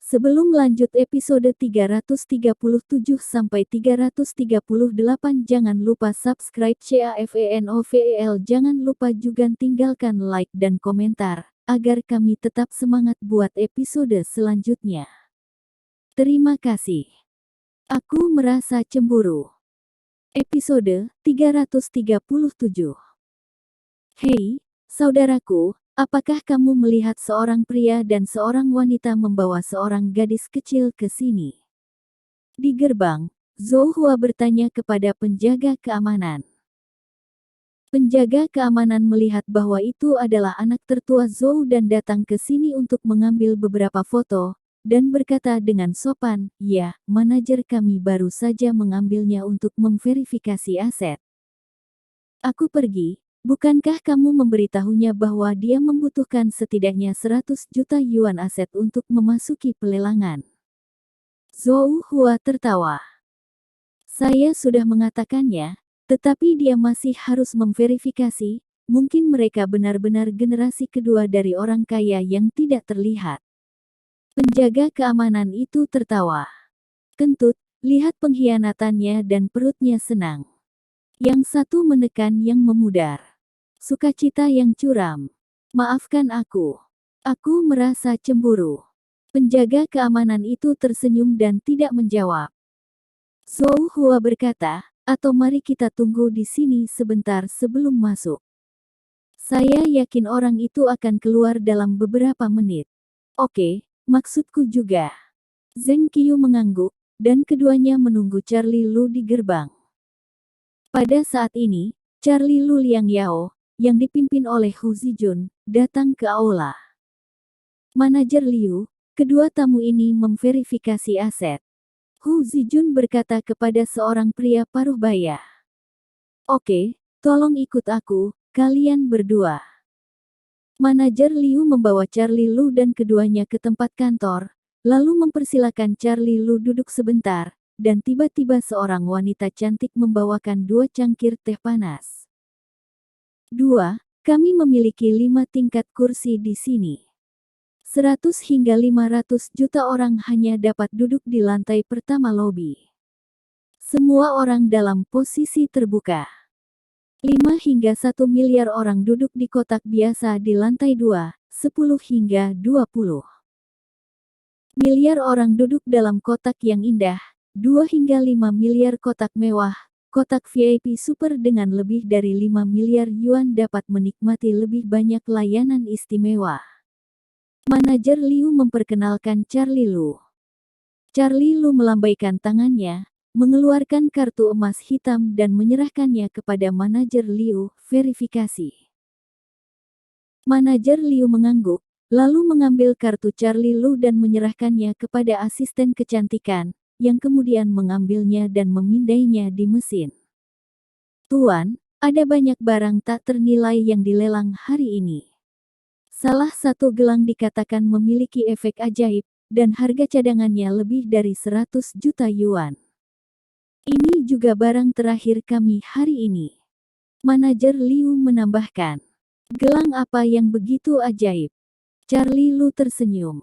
Sebelum lanjut episode 337 sampai 338, jangan lupa subscribe CAFENOVEL. Jangan lupa juga tinggalkan like dan komentar, agar kami tetap semangat buat episode selanjutnya. Terima kasih. Aku merasa cemburu. Episode 337. Hei, saudaraku. Apakah kamu melihat seorang pria dan seorang wanita membawa seorang gadis kecil ke sini? Di gerbang, Zhou Hua bertanya kepada penjaga keamanan. Penjaga keamanan melihat bahwa itu adalah anak tertua Zhou dan datang ke sini untuk mengambil beberapa foto, dan berkata dengan sopan, "Ya, manajer kami baru saja mengambilnya untuk memverifikasi aset. Aku pergi. Bukankah kamu memberitahunya bahwa dia membutuhkan setidaknya 100 juta yuan aset untuk memasuki pelelangan?" Zhou Hua tertawa. "Saya sudah mengatakannya, tetapi dia masih harus memverifikasi. Mungkin mereka benar-benar generasi kedua dari orang kaya yang tidak terlihat." Penjaga keamanan itu tertawa. Kentut, lihat pengkhianatannya dan perutnya senang. Yang satu menekan yang memudar. Sukacita yang curam. "Maafkan aku. Aku merasa cemburu." Penjaga keamanan itu tersenyum dan tidak menjawab. Zhou Hua berkata, "Atau mari kita tunggu di sini sebentar sebelum masuk. Saya yakin orang itu akan keluar dalam beberapa menit." "Oke, maksudku juga." Zheng Qiu mengangguk, dan keduanya menunggu Charlie Lu di gerbang. Pada saat ini, Charlie Lu Liang Yao, yang dipimpin oleh Hu Zijun, datang ke aula. "Manajer Liu, kedua tamu ini memverifikasi aset." Hu Zijun berkata kepada seorang pria paruh baya. "Oke, tolong ikut aku, kalian berdua." Manajer Liu membawa Charlie Lu dan keduanya ke tempat kantor, lalu mempersilakan Charlie Lu duduk sebentar, dan tiba-tiba seorang wanita cantik membawakan 2 cangkir teh panas. Kami memiliki 5 tingkat kursi di sini. 100 hingga 500 juta orang hanya dapat duduk di lantai pertama lobi. Semua orang dalam posisi terbuka. 5 hingga 1 miliar orang duduk di kotak biasa di lantai 2, 10 hingga 20 miliar orang duduk dalam kotak yang indah, 2 hingga 5 miliar kotak mewah. Kotak VIP super dengan lebih dari 5 miliar yuan dapat menikmati lebih banyak layanan istimewa. Manajer Liu memperkenalkan Charlie Lu. Charlie Lu melambaikan tangannya, mengeluarkan kartu emas hitam dan menyerahkannya kepada manajer Liu, verifikasi. Manajer Liu mengangguk, lalu mengambil kartu Charlie Lu dan menyerahkannya kepada asisten kecantikan, yang kemudian mengambilnya dan memindainya di mesin. "Tuan, ada banyak barang tak ternilai yang dilelang hari ini. Salah satu gelang dikatakan memiliki efek ajaib, dan harga cadangannya lebih dari 100 juta yuan. Ini juga barang terakhir kami hari ini." Manajer Liu menambahkan. "Gelang apa yang begitu ajaib?" Charlie Lu tersenyum.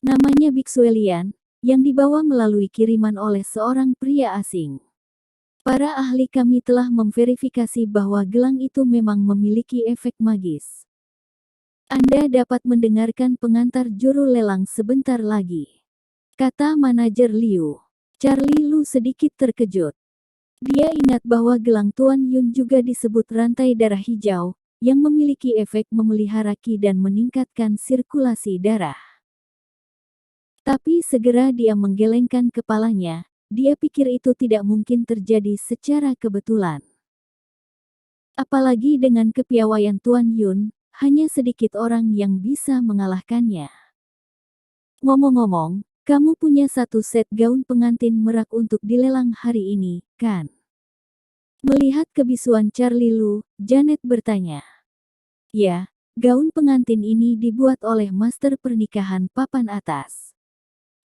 "Namanya Bixuelian, yang dibawa melalui kiriman oleh seorang pria asing. Para ahli kami telah memverifikasi bahwa gelang itu memang memiliki efek magis. Anda dapat mendengarkan pengantar juru lelang sebentar lagi," kata manajer Liu. Charlie Lu sedikit terkejut. Dia ingat bahwa gelang Tuan Yun juga disebut rantai darah hijau, yang memiliki efek memelihara qi dan meningkatkan sirkulasi darah. Tapi segera dia menggelengkan kepalanya, dia pikir itu tidak mungkin terjadi secara kebetulan. Apalagi dengan kepiawaian Tuan Yun, hanya sedikit orang yang bisa mengalahkannya. "Ngomong-ngomong, kamu punya 1 set gaun pengantin merak untuk dilelang hari ini, kan?" Melihat kebisuan Charlie Lu, Janet bertanya. "Ya, gaun pengantin ini dibuat oleh master pernikahan papan atas.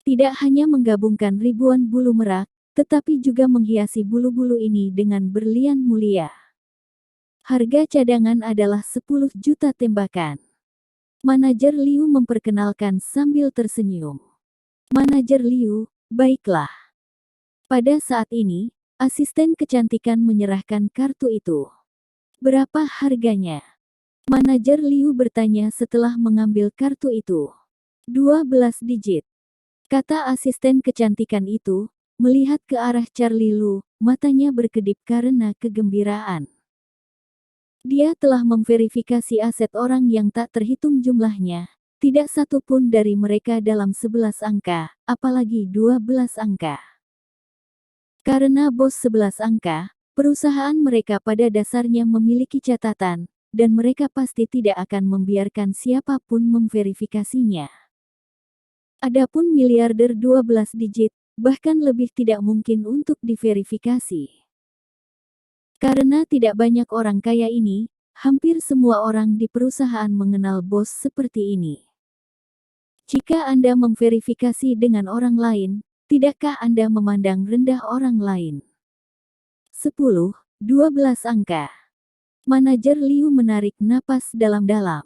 Tidak hanya menggabungkan ribuan bulu merak, tetapi juga menghiasi bulu-bulu ini dengan berlian mulia. Harga cadangan adalah 10 juta tembakan." Manajer Liu memperkenalkan sambil tersenyum. Manajer Liu, baiklah. Pada saat ini, asisten kecantikan menyerahkan kartu itu. Berapa harganya? Manajer Liu bertanya setelah mengambil kartu itu. 12 digit. Kata asisten kecantikan itu, melihat ke arah Charlie Lu, matanya berkedip karena kegembiraan. Dia telah memverifikasi aset orang yang tak terhitung jumlahnya. Tidak satu pun dari mereka dalam 11 angka, apalagi 12 angka. Karena bos 11 angka, perusahaan mereka pada dasarnya memiliki catatan, dan mereka pasti tidak akan membiarkan siapapun memverifikasinya. Adapun miliarder 12 digit, bahkan lebih tidak mungkin untuk diverifikasi. Karena tidak banyak orang kaya ini, hampir semua orang di perusahaan mengenal bos seperti ini. Jika Anda memverifikasi dengan orang lain, tidakkah Anda memandang rendah orang lain? 10, 12 angka. Manajer Liu menarik napas dalam-dalam.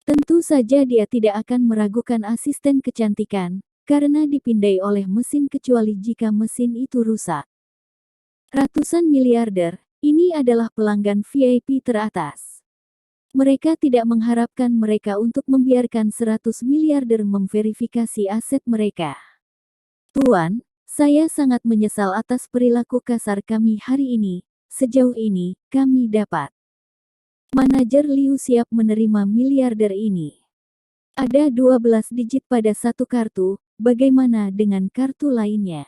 Tentu saja dia tidak akan meragukan asisten kecantikan, karena dipindai oleh mesin kecuali jika mesin itu rusak. Ratusan miliarder, ini adalah pelanggan VIP teratas. Mereka tidak mengharapkan mereka untuk membiarkan 100 miliarder memverifikasi aset mereka. Tuan, saya sangat menyesal atas perilaku kasar kami hari ini. Sejauh ini, kami dapat. Manajer Liu siap menerima miliarder ini. Ada 12 digit pada satu kartu, bagaimana dengan kartu lainnya?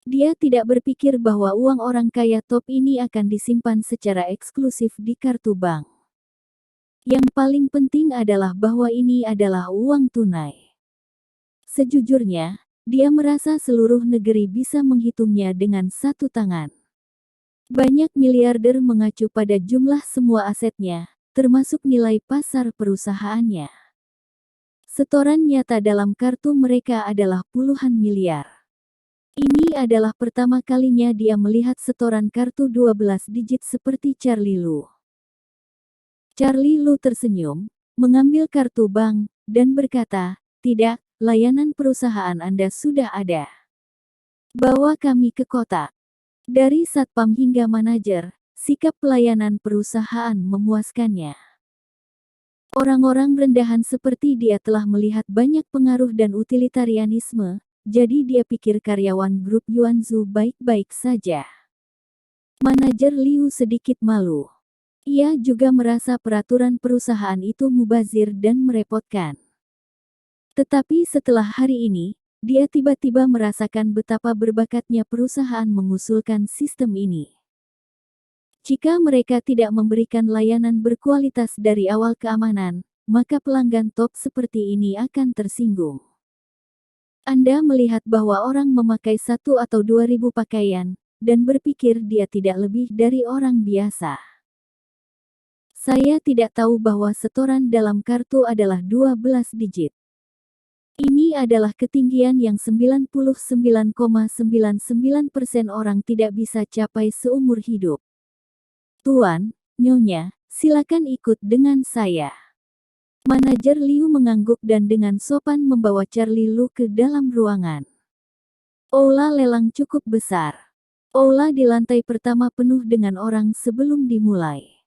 Dia tidak berpikir bahwa uang orang kaya top ini akan disimpan secara eksklusif di kartu bank. Yang paling penting adalah bahwa ini adalah uang tunai. Sejujurnya, dia merasa seluruh negeri bisa menghitungnya dengan satu tangan. Banyak miliarder mengacu pada jumlah semua asetnya, termasuk nilai pasar perusahaannya. Setoran nyata dalam kartu mereka adalah puluhan miliar. Ini adalah pertama kalinya dia melihat setoran kartu 12 digit seperti Charlie Lu. Charlie Lu tersenyum, mengambil kartu bank, dan berkata, "Tidak, layanan perusahaan Anda sudah ada. Bawa kami ke kota." Dari satpam hingga manajer, sikap pelayanan perusahaan memuaskannya. Orang-orang rendahan seperti dia telah melihat banyak pengaruh dan utilitarianisme, jadi dia pikir karyawan grup Yuanzu baik-baik saja. Manajer Liu sedikit malu. Ia juga merasa peraturan perusahaan itu mubazir dan merepotkan. Tetapi setelah hari ini, dia tiba-tiba merasakan betapa berbakatnya perusahaan mengusulkan sistem ini. Jika mereka tidak memberikan layanan berkualitas dari awal keamanan, maka pelanggan top seperti ini akan tersinggung. Anda melihat bahwa orang memakai 1 atau 2.000 pakaian, dan berpikir dia tidak lebih dari orang biasa. Saya tidak tahu bahwa setoran dalam kartu adalah 12 digit. Ini adalah ketinggian yang 99,99% orang tidak bisa capai seumur hidup. Tuan, Nyonya, silakan ikut dengan saya. Manajer Liu mengangguk dan dengan sopan membawa Charlie Lu ke dalam ruangan. Aula lelang cukup besar. Aula di lantai pertama penuh dengan orang sebelum dimulai.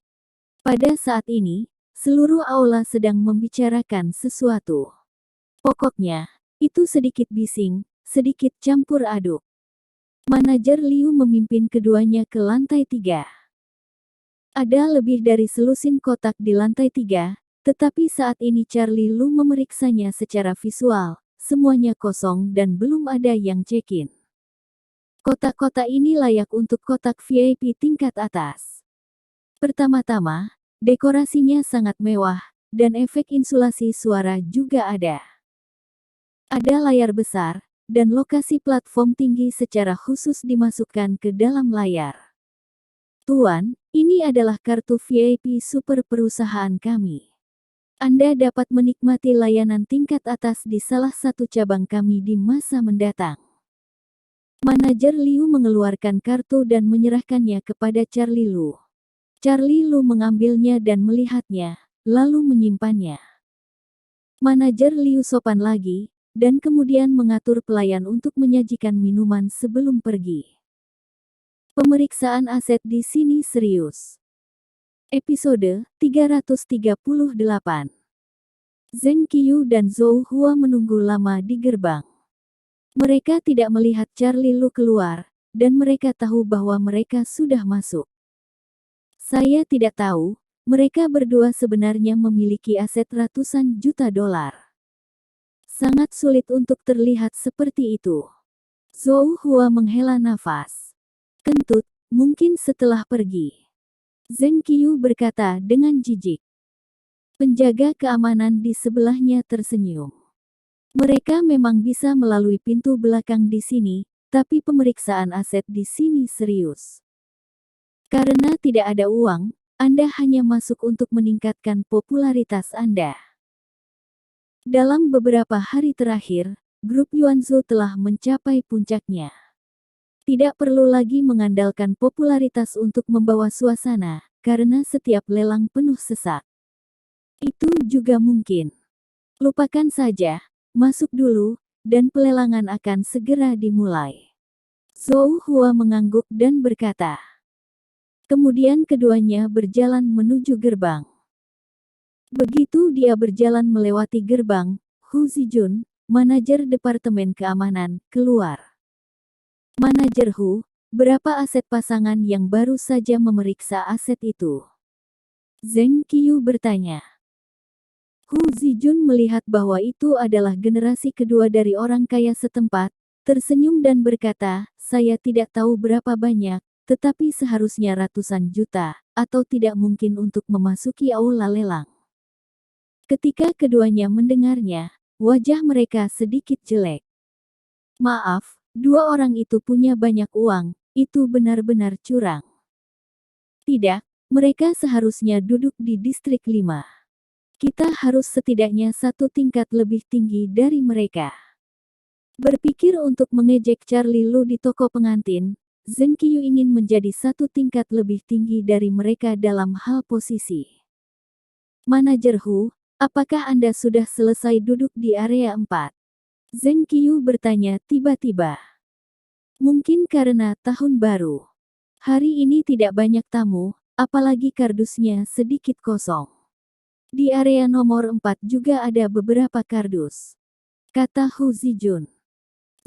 Pada saat ini, seluruh aula sedang membicarakan sesuatu. Pokoknya, itu sedikit bising, sedikit campur aduk. Manajer Liu memimpin keduanya ke lantai 3. Ada lebih dari selusin kotak di lantai 3, tetapi saat ini Charlie Lu memeriksanya secara visual, semuanya kosong dan belum ada yang check-in. Kotak-kotak ini layak untuk kotak VIP tingkat atas. Pertama-tama, dekorasinya sangat mewah, dan efek insulasi suara juga ada. Ada layar besar, dan lokasi platform tinggi secara khusus dimasukkan ke dalam layar. Tuan, ini adalah kartu VIP super perusahaan kami. Anda dapat menikmati layanan tingkat atas di salah satu cabang kami di masa mendatang. Manajer Liu mengeluarkan kartu dan menyerahkannya kepada Charlie Lu. Charlie Lu mengambilnya dan melihatnya, lalu menyimpannya. Manajer Liu sopan lagi, dan kemudian mengatur pelayan untuk menyajikan minuman sebelum pergi. Pemeriksaan aset di sini serius. Episode 338. Zheng Qiyu dan Zhou Hua menunggu lama di gerbang. Mereka tidak melihat Charlie Lu keluar, dan mereka tahu bahwa mereka sudah masuk. Saya tidak tahu, mereka berdua sebenarnya memiliki aset ratusan juta dolar. Sangat sulit untuk terlihat seperti itu. Zhou Hua menghela nafas. Kentut, mungkin setelah pergi. Zheng Qiyu berkata dengan jijik. Penjaga keamanan di sebelahnya tersenyum. Mereka memang bisa melalui pintu belakang di sini, tapi pemeriksaan aset di sini serius. Karena tidak ada uang, Anda hanya masuk untuk meningkatkan popularitas Anda. Dalam beberapa hari terakhir, grup Yuanzhou telah mencapai puncaknya. Tidak perlu lagi mengandalkan popularitas untuk membawa suasana, karena setiap lelang penuh sesak. Itu juga mungkin. Lupakan saja. Masuk dulu, dan pelelangan akan segera dimulai. Zhou Hua mengangguk dan berkata. Kemudian keduanya berjalan menuju gerbang. Begitu dia berjalan melewati gerbang, Hu Zijun, manajer Departemen Keamanan, keluar. Manajer Hu, berapa aset pasangan yang baru saja memeriksa aset itu? Zheng Qiyu bertanya. Hu Zijun melihat bahwa itu adalah generasi kedua dari orang kaya setempat, tersenyum dan berkata, saya tidak tahu berapa banyak, tetapi seharusnya ratusan juta, atau tidak mungkin untuk memasuki aula lelang. Ketika keduanya mendengarnya, wajah mereka sedikit jelek. Maaf, dua orang itu punya banyak uang, itu benar-benar curang. Tidak, mereka seharusnya duduk di distrik 5. Kita harus setidaknya satu tingkat lebih tinggi dari mereka. Berpikir untuk mengejek Charlie Lu di toko pengantin, Zheng Qiyu ingin menjadi satu tingkat lebih tinggi dari mereka dalam hal posisi. Manajer Hu, apakah Anda sudah selesai duduk di area 4? Zheng Qiyu bertanya tiba-tiba. Mungkin karena tahun baru. Hari ini tidak banyak tamu, apalagi kardusnya sedikit kosong. Di area nomor 4 juga ada beberapa kardus. Kata Hu Zijun.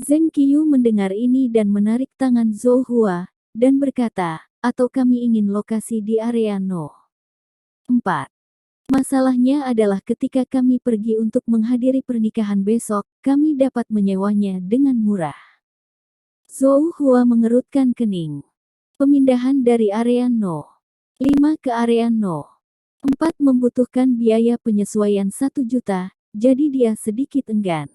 Zheng Qiyu mendengar ini dan menarik tangan Zhou Hua, dan berkata, atau kami ingin lokasi di area No. 4. Masalahnya adalah ketika kami pergi untuk menghadiri pernikahan besok, kami dapat menyewanya dengan murah. Zhou Hua mengerutkan kening. Pemindahan dari area No. 5 ke area No. 4 membutuhkan biaya penyesuaian 1 juta, jadi dia sedikit enggan.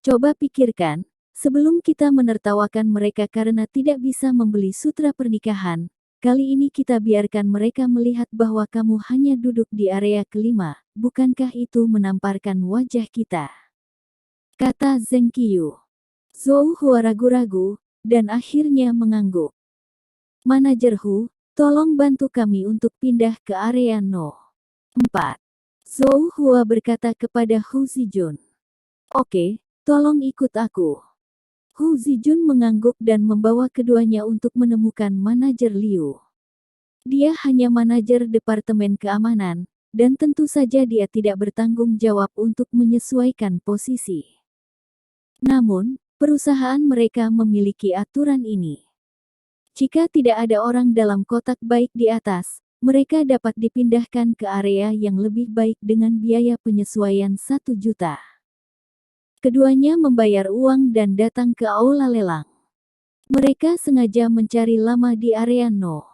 Coba pikirkan, sebelum kita menertawakan mereka karena tidak bisa membeli sutra pernikahan, kali ini kita biarkan mereka melihat bahwa kamu hanya duduk di area kelima, bukankah itu menamparkan wajah kita? Kata Zheng Qiyu. Zhou Hua ragu-ragu, dan akhirnya mengangguk. Manajer Hu, tolong bantu kami untuk pindah ke area No. 4. Zhou Hua berkata kepada Hu Zijun. Oke, tolong ikut aku. Hu Zijun mengangguk dan membawa keduanya untuk menemukan manajer Liu. Dia hanya manajer Departemen Keamanan, dan tentu saja dia tidak bertanggung jawab untuk menyesuaikan posisi. Namun, perusahaan mereka memiliki aturan ini. Jika tidak ada orang dalam kotak baik di atas, mereka dapat dipindahkan ke area yang lebih baik dengan biaya penyesuaian 1 juta. Keduanya membayar uang dan datang ke aula lelang. Mereka sengaja mencari lama di area No.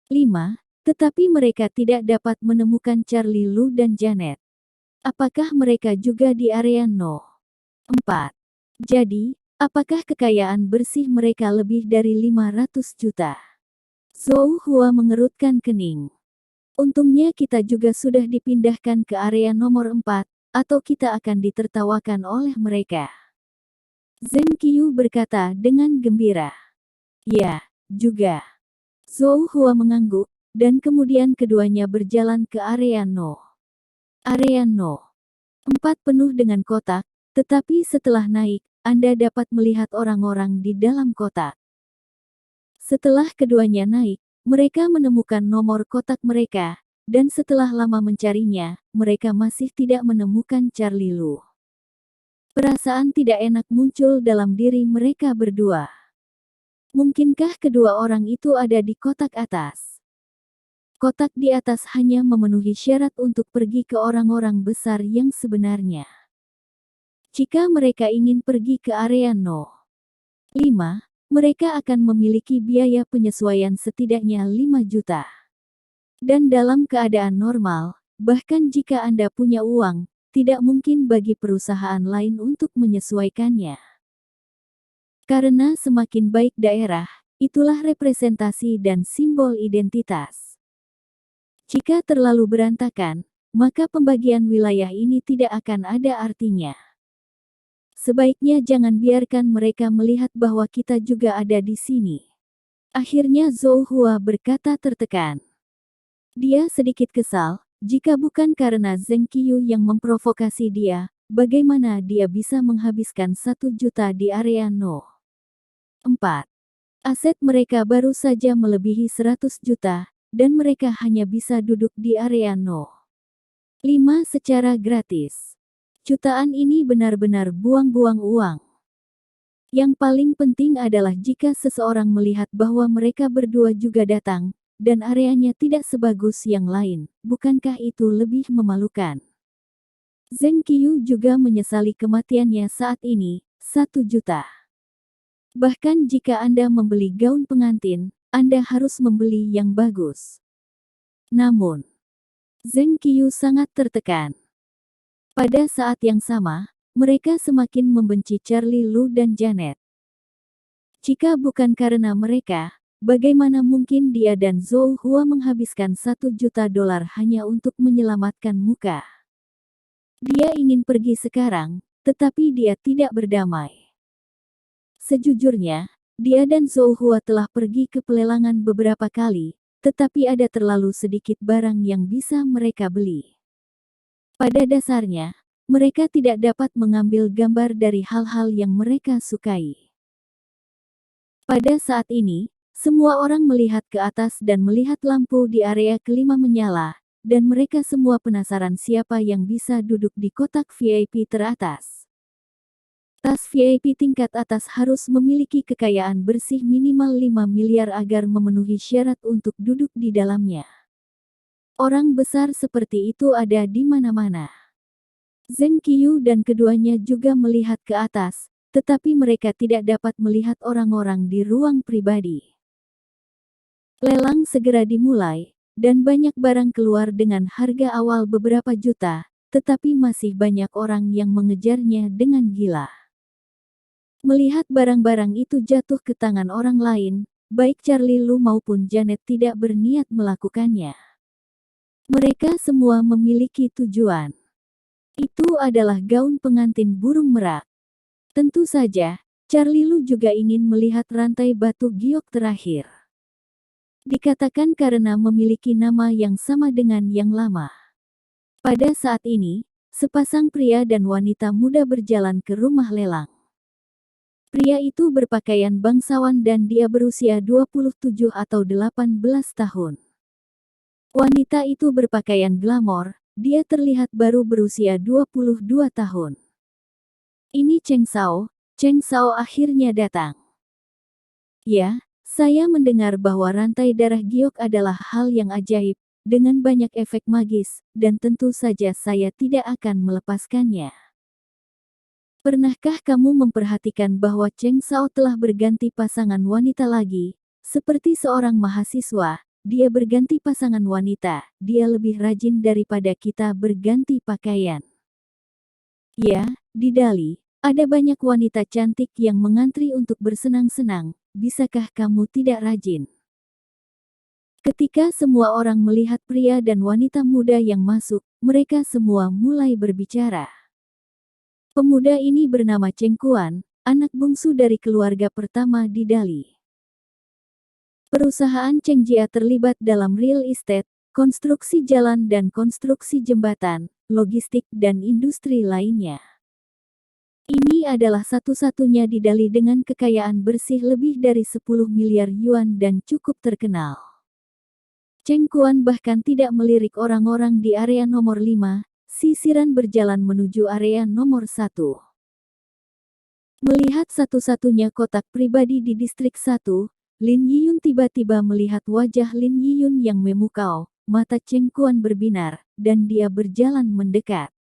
5, tetapi mereka tidak dapat menemukan Charlie Lu dan Janet. Apakah mereka juga di area No. 4? Jadi, apakah kekayaan bersih mereka lebih dari 500 juta? Zhou Hua mengerutkan kening. Untungnya kita juga sudah dipindahkan ke area nomor 4, atau kita akan ditertawakan oleh mereka. Zheng Qiyu berkata dengan gembira. Ya, juga. Zhou Hua mengangguk, dan kemudian keduanya berjalan ke area No. Area No. 4 penuh dengan kotak, Tetapi setelah naik, Anda dapat melihat orang-orang di dalam kotak. Setelah keduanya naik, mereka menemukan nomor kotak mereka, dan setelah lama mencarinya, mereka masih tidak menemukan Charlie Lu. Perasaan tidak enak muncul dalam diri mereka berdua. Mungkinkah kedua orang itu ada di kotak atas? Kotak di atas hanya memenuhi syarat untuk pergi ke orang-orang besar yang sebenarnya. Jika mereka ingin pergi ke area No. 5, mereka akan memiliki biaya penyesuaian setidaknya 5 juta. Dan dalam keadaan normal, bahkan jika Anda punya uang, tidak mungkin bagi perusahaan lain untuk menyesuaikannya. Karena semakin baik daerah, itulah representasi dan simbol identitas. Jika terlalu berantakan, maka pembagian wilayah ini tidak akan ada artinya. Sebaiknya jangan biarkan mereka melihat bahwa kita juga ada di sini. Akhirnya Zhou Hua berkata tertekan. Dia sedikit kesal, jika bukan karena Zheng Qiyu yang memprovokasi dia, bagaimana dia bisa menghabiskan 1 juta di area No. 4. Aset mereka baru saja melebihi 100 juta, dan mereka hanya bisa duduk di area No. 5 secara gratis. Jutaan ini benar-benar buang-buang uang. Yang paling penting adalah jika seseorang melihat bahwa mereka berdua juga datang, dan areanya tidak sebagus yang lain, bukankah itu lebih memalukan? Zheng Qiyu juga menyesali kematiannya saat ini, 1 juta. Bahkan jika Anda membeli gaun pengantin, Anda harus membeli yang bagus. Namun, Zheng Qiyu sangat tertekan. Pada saat yang sama, mereka semakin membenci Charlie Lu dan Janet. Jika bukan karena mereka, bagaimana mungkin dia dan Zhou Hua menghabiskan 1 juta dolar hanya untuk menyelamatkan muka? Dia ingin pergi sekarang, tetapi dia tidak berdamai. Sejujurnya, dia dan Zhou Hua telah pergi ke pelelangan beberapa kali, tetapi ada terlalu sedikit barang yang bisa mereka beli. Pada dasarnya, mereka tidak dapat mengambil gambar dari hal-hal yang mereka sukai. Pada saat ini, semua orang melihat ke atas dan melihat lampu di area kelima menyala, dan mereka semua penasaran siapa yang bisa duduk di kotak VIP teratas. Tas VIP tingkat atas harus memiliki kekayaan bersih minimal 5 miliar agar memenuhi syarat untuk duduk di dalamnya. Orang besar seperti itu ada di mana-mana. Zheng Qiyu dan keduanya juga melihat ke atas, tetapi mereka tidak dapat melihat orang-orang di ruang pribadi. Lelang segera dimulai, dan banyak barang keluar dengan harga awal beberapa juta, tetapi masih banyak orang yang mengejarnya dengan gila. Melihat barang-barang itu jatuh ke tangan orang lain, baik Charlie Lu maupun Janet tidak berniat melakukannya. Mereka semua memiliki tujuan. Itu adalah gaun pengantin burung merak. Tentu saja, Charlie Lu juga ingin melihat rantai batu giok terakhir. Dikatakan karena memiliki nama yang sama dengan yang lama. Pada saat ini, sepasang pria dan wanita muda berjalan ke rumah lelang. Pria itu berpakaian bangsawan dan dia berusia 27 atau 18 tahun. Wanita itu berpakaian glamor, dia terlihat baru berusia 22 tahun. Ini Cheng Shao. Cheng Shao akhirnya datang. Ya, saya mendengar bahwa rantai darah giok adalah hal yang ajaib, dengan banyak efek magis, dan tentu saja saya tidak akan melepaskannya. Pernahkah kamu memperhatikan bahwa Cheng Shao telah berganti pasangan wanita lagi? Seperti seorang mahasiswa, dia berganti pasangan wanita, dia lebih rajin daripada kita berganti pakaian. Ya, di Dali, ada banyak wanita cantik yang mengantri untuk bersenang-senang, bisakah kamu tidak rajin? Ketika semua orang melihat pria dan wanita muda yang masuk, mereka semua mulai berbicara. Pemuda ini bernama Cheng Kuan, anak bungsu dari keluarga pertama di Dali. Perusahaan Cheng Jia terlibat dalam real estate, konstruksi jalan dan konstruksi jembatan, logistik dan industri lainnya. Ini adalah satu-satunya didali dengan kekayaan bersih lebih dari 10 miliar yuan dan cukup terkenal. Cheng Kuan bahkan tidak melirik orang-orang di area nomor 5, sisiran berjalan menuju area nomor 1. Melihat satu-satunya kotak pribadi di distrik 1, Lin Yiyun tiba-tiba melihat wajah Lin Yiyun yang memukau, mata Cheng Kuan berbinar, dan dia berjalan mendekat.